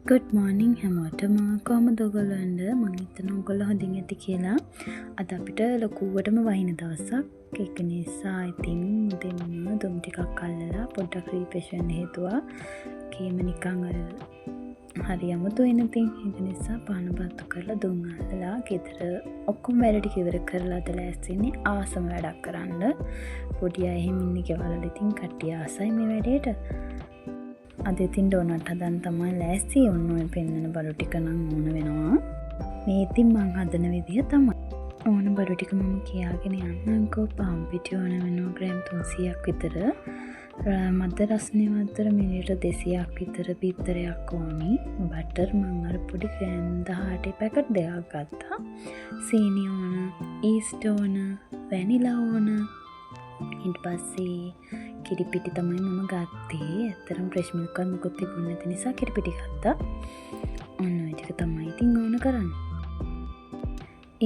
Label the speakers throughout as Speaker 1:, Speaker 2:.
Speaker 1: Good morning හැමෝටම කොහමද ඔයගොල්ලන්ට මම හිතනවා ඔයගොල්ලෝ හොඳින් ඇති කියලා. අද අපිට ලොකුවටම වහින දවසක්. ඒක නිසා ඉතින් මුදින්ම දුම් ටිකක් අල්ලලා පොඩ්ඩක් රිෆ්‍රෙෂ් වෙන්න හේතුවා. කීම නිකන් හරි අමුතු වෙන ඉතින් ඒක නිසා පාන බත්තු කරලා දුම් අල්ලලා ගෙදර ඔක්කොම වැඩ ටික ඉවර කරලා අද ලෑස්තිනේ ආසම වැඩක් කරන්න. පොඩි අය එහෙම ඉන්නේ කියලා ඉතින් කට්ටිය ආසයි මේ වැඩේට. අද ඉතින් ඩෝනට් හදන්න තමයි ලෑස්ති. ඔන්න ඔය පෙන්නන බඩු ටික නම් ඕන වෙනවා. මේ ඉතින් මං හදන විදිය තමයි. ඕන බඩු ටික මම කියාගෙන යන්නම්කෝ. පාන් පිටි ඕන වෙනවා ග්‍රෑම් 300ක් විතර. මද රස්නේ වතුර මිලිලීටර් 200ක් විතර බිත්තරයක් ඕනි. බටර් මං අර පොඩි ග්‍රෑම් 18 පැකට් දෙකක් ගත්තා. සීනි ඕන, ඊස්ට් ඕන, වැනිලා ඕන. ඊට පස්සේ කිරිපිටි තමයි මම ගත්තේ. ඇත්තටම ෆ්‍රෙෂ් මිල්ක් එකක් මොකද තිබුණ නැති නිසා කිරිපිටි ගත්තා. ඔන්න ඔය ටික තමයි ඉතින් ඕන කරන්නේ.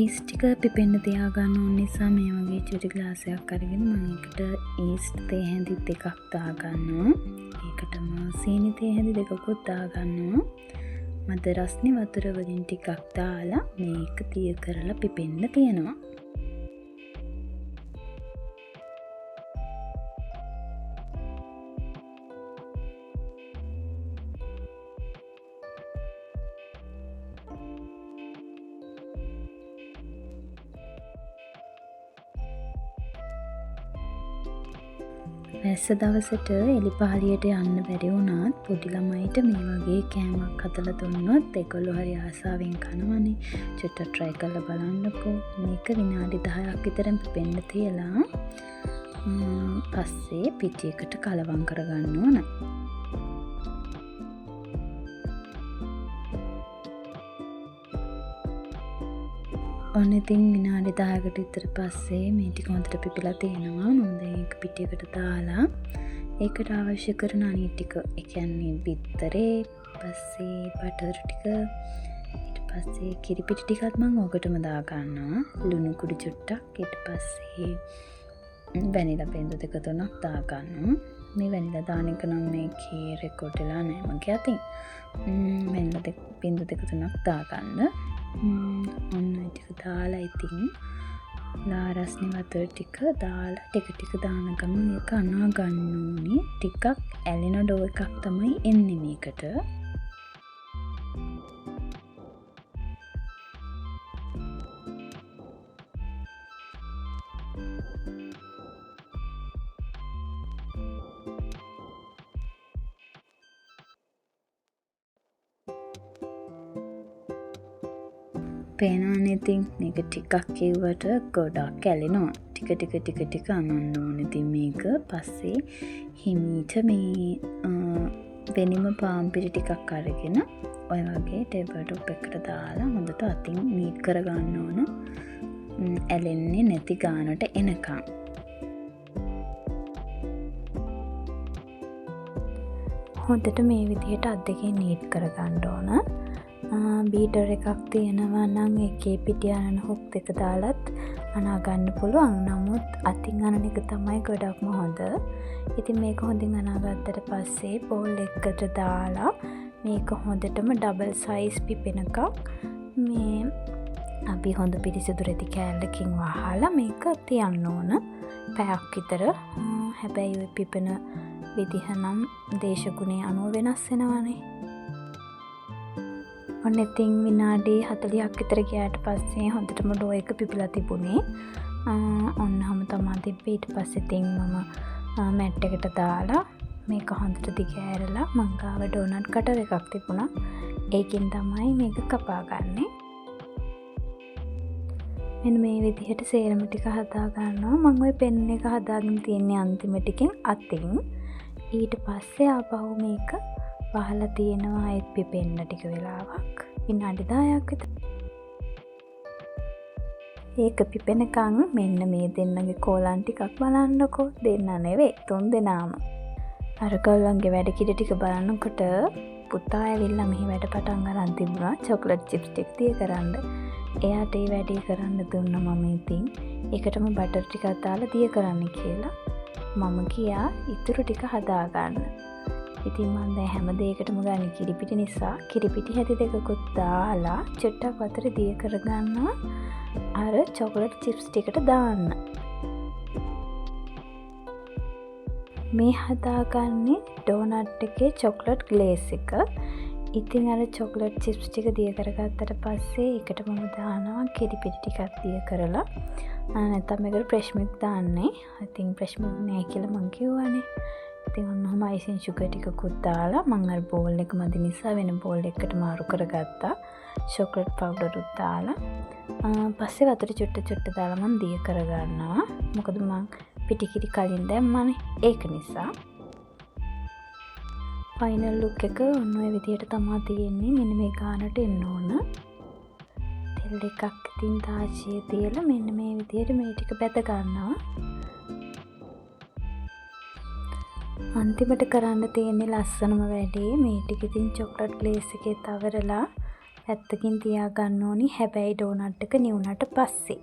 Speaker 1: ඊස්ට් ටික පිපෙන්න තියාගන්න ඕන නිසා මේ වගේ චුටි ග්ලාසයක් අරගෙන මම ඒකට ඊස්ට් තේ හැඳි දෙකක් දාගන්නවා. ඒකටම සීනි තේ හැඳි දෙකකුත් දාගන්නවා. මද රස්නේ වතුර වලින් ටිකක් දාලා මේක තිය කරලා පිපෙන්න තියනවා. වැස්ස දවසට එලි පහලියට යන්න බැරි වුණත් පොඩි ළමයිට මේ වගේ කෑමක් හදලා දුන්නොත් ඒගොල්ලෝ හරි ආසාවෙන් කනවනේ. චුට්ටක් try කරලා බලන්නකෝ. මේක විනාඩි 10ක් විතර පිපෙන්න තියලා පස්සේ පිටියකට කලවම් කරගන්න ඕන. ඔන්න ඉතින් විනාඩි 10කට විතර පස්සේ මේ ටික හොඳට පිපිලා තියෙනවා. මම දැන් ඒක පිටියකට දාලා ඒකට අවශ්‍ය කරන අනිත් ටික, ඒ කියන්නේ බිත්තරේ, පස්සේ බටර් ටික, ඊට පස්සේ කිරිපිටි ටිකත් මම ඕකටම දා ගන්නවා. ලුණු කුඩු චුට්ටක්, ඊට පස්සේ වැනිලා බින්දු දෙක තුනක් දා ගන්නවා. මේ වැනිලා දාන එක නම් මේකේ රෙකෝඩ් වෙලා නැහැ මගේ අතින්. වැනිලා බින්දු දෙක තුනක් දා ගන්න. ඔන්න ටික දාලා ඉතින් ලාරස්නේ වතුර ටික දාලා ටික දාන ගමන් ඒක අනා ගන්න ඕනේ. ටිකක් ඇලෙන ඩෝ එකක් තමයි එන්නේ මේකට. පේනවනේ ඉතින් මේක ටිකක් කිව්වට ගොඩක් ඇලෙනවා. ටික අනන්න ඕනේ ඉතින් මේක. පස්සේ හිමීට මේ වෙනිම පාන් පිටි ටිකක් අරගෙන ඔය වගේ ටේබල් ටොප් එකට දාලා හොඳට අතින් නීට් කරගන්න ඕන. ඇලෙන්නේ නැති ගානට එනකම්. හොඳට මේ විදිහට අත් දෙකෙන් නීට් කරගන්න ඕන. බීටර් එකක් තියෙනවා නම් ඒකේ පිටි අනන හුක් දෙක දාලත් අනා ගන්න පුළුවන්. නමුත් අතින් අනන එක තමයි ගොඩක්ම හොඳ. ඉතින් මේක හොඳින් අනාගත්තට පස්සේ බෝල් එකකට දාලා මේක හොඳටම ඩබල් සයිස් පිපෙනකම් මේ අපි හොඳ පිරිසිදු රෙදි කෑල්ලකින් වහලා මේක තියන්න ඕන පැයක් විතර. හැබැයි ඔය පිපෙන විදිහ නම් දේශගුණේ අනුව වෙනස් වෙනවානේ. ඔන්න ඉතින් විනාඩි 40ක් විතර ගියාට පස්සේ හොඳටම ඩෝ එක පිපිලා තිබුණේ. ඔන්නම තමයි තිබ්බේ. ඊට පස්සේ ඉතින් මම මැට් එකට දාලා මේක හොඳට දිගෑරලා මං ගාව ඩෝනට් කටර් එකක් තිබුණා. ඒකෙන් තමයි මේක කපාගන්නේ. මෙන්න මේ විදිහට සේරම ටික හදා ගන්නවා. මම ওই පෙන් එක හදාගෙන තියන්නේ අන්තිම ටිකෙන් අතින්. ඊට පස්සේ ආපහු මේක වහලා තියෙනවා ඒත් පිපෙන්න ටික වෙලාවක්. විනාඩි 10ක් විතර. ඒක පිපෙනකන් මෙන්න මේ දෙන්නගේ කෝලන් ටිකක් බලන්නකෝ. දෙන්න නෙවෙයි, තුන් දෙනාම. අර ගොල්ලන්ගේ වැඩ කිඩ ටික බලනකොට පුතා ඇවිල්ලා මෙහි වැඩ පටන් ගන්න තිබුණා. චොක්ලට් චිප්ස් ටික තිය කරන්න. එයාට ඒ වැඩේ කරන්න දුන්නා මම ඉතින්. ඒකටම බටර් ටිකක් දාලා තිය කරන්න කියලා. මම ගියා ඉතුරු ටික හදාගන්න. ඉතින් මම දැන් හැම දෙයකටම ගන්නේ කිරිපිටි නිසා කිරිපිටි හැටි දෙකකුත් දාලා චුට්ටක් වතුර දිය කරගන්නවා අර චොකලට් චිප්ස් ටිකට දාන්න. මේ හදාගන්නේ ඩෝනට් එකේ චොකලට් ග්ලේස් එක. ඉතින් අර චොකලට් චිප්ස් ටික දිය කරගත්තට පස්සේ එකට මම දානවා කිරිපිටි ටිකක් දිය කරලා. නැත්නම් මේකට ෆ්‍රෙෂ් මිල්ක් දාන්නේ. ඉතින් ෆ්‍රෙෂ් මිල්ක් නෑ කියලා මං කිව්වනේ. ඉතින් ඔන්නෝම අයිසින් සුගර් ටිකකුත් දාලා මං අර බෝල් එක මදි නිසා වෙන බෝල් එකකට මාරු කරගත්තා. චොකලට් පවුඩර් උත් දාලා පස්සේ වතුර චුට්ට දාලා මං දිය කරගන්නවා. මොකද මං පිටි කිරි කලින් දැම්මනේ. ඒක නිසා ෆයිනල් ලුක් එක ඔන්න ඔය විදිහට තමයි තියෙන්නේ. මෙන්න මේ ගානට එන්න ඕන. තෙල් එකක් ඉතින් තාච්චියේ තියලා මෙන්න මේ විදිහට මේ ටික බැද ගන්නවා. අන්තිමට කරන්න තියෙන්නේ ලස්සනම වැඩේ. මේ ටික ඉතින් චොකලට් ග්ලේස් එකේ තවරලා පැත්තකින් තියා ගන්න ඕනි. හැබැයි ඩෝනට් එක නිවුනට පස්සේ.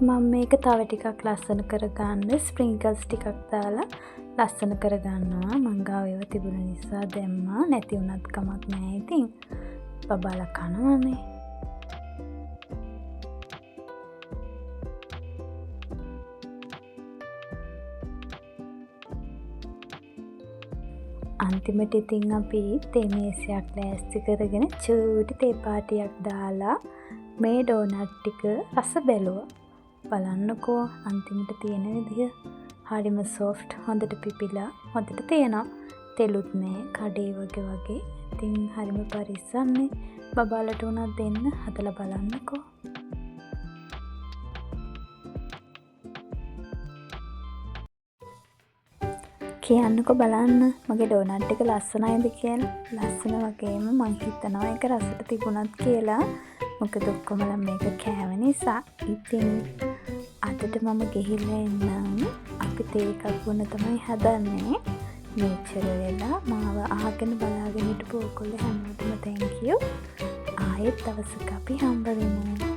Speaker 1: මම මේක තව ටිකක් ලස්සන කරගන්න ස්ප්‍රින්කල්ස් ටිකක් දාලා ලස්සන කරගන්නවා. මං ගාව ඒවා තිබුණ නිසා දැම්මා. නැති වුණත් කමක් නැහැ. ඉතින් බබාලා කනවනේ. අන්තිමට ඉතින් අපි තේ මේසයක් ලෑස්ති කරගෙන චූටි තේ පාටියක් දාලා මේ ඩෝනට් ටික රස බැලුවා. බලන්නකෝ අන්තිමට තියෙන විදිහ හරිම සොෆ්ට්, හොඳට පිපිලා හොඳට තියෙනවා. තෙලුත් නෑ, කඩේ වගේ. ඉතින් හරිම පරිස්සම්නේ. බබාලට උනත් දෙන්න හදලා බලන්නකෝ. කියන්නකෝ බලන්න මගේ ඩෝනට් එක ලස්සනයිද කියලා. ලස්සන වගේම මං හිතනවා ඒක රසට තිබුණත් කියලා. මොකද ඔක්කොමලා මේක කෑව නිසා. ඉතින් අදට මම ගිහිල්ලා එන්නම්. අපි තේ එකක් වුණ තමයි හදන්නේ. මේචර වෙලා මාව අහගෙන බලාගෙන හිටපු ඔයගොල්ලෝ හැමෝටම thank you. ආයෙත් දවසක අපි හම්බ වෙමු.